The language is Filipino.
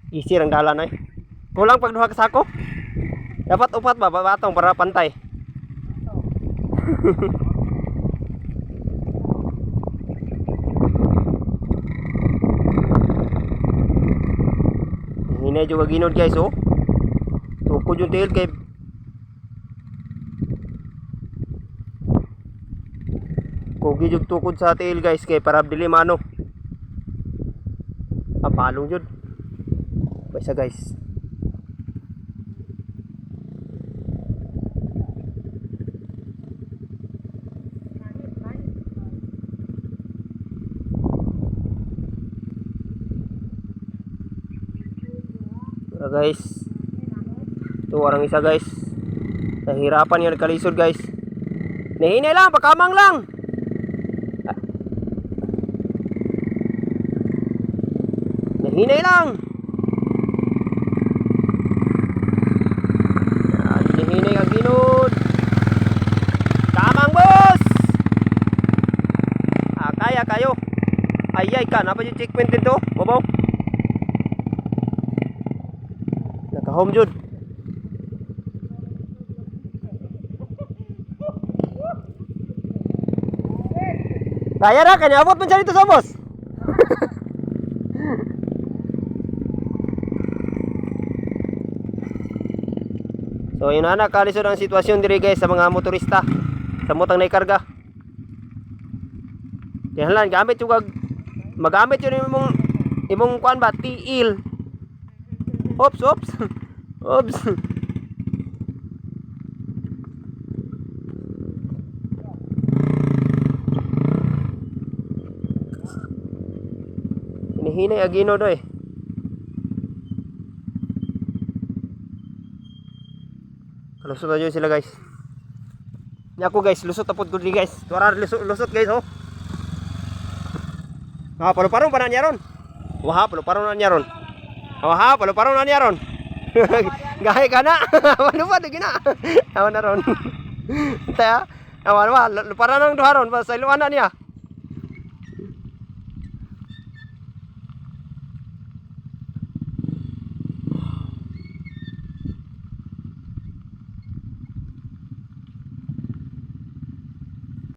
Easy ang dalan ay. Kulang pag duha ka sako. Dapat upat ba batong para pantay. Hinay juga ginod guys oh. Tukod yung tail kay Kugi jud tukod sa tail guys kay para dili mano. Apalong jud. Paysa guys. Guys, ito orang isa guys, nahirapan yung nagkalisod guys. Nahinay lang, pakamang lang. Nahinay lang. Nahinay ang ginod. Kamang boss. Kaya kayo. Ayay ka, napa yung checkpoint dito? Babaw. Home jud. Kaya ra kanya abot man dito sa boss. So yun na kalisod ang sitwasyon diri guys sa mga motorista sa motang naikarga. Kaya lang gamit yung magamit yun imong kuan ba tiil. Oops. Oops. Hinihinay agino do eh. Lusot na yun sila guys. Ako guys, lusot tapos good guys. Tuwara lusot guys oh. Palu-parong pa na niya ron. Palu-parong na niya ron. Palu-parong na niya ron. Gahe ka na. Ano ba di gina? Awan na ron. Taya. Awan ba luparan nang duharon sa iluan na niya.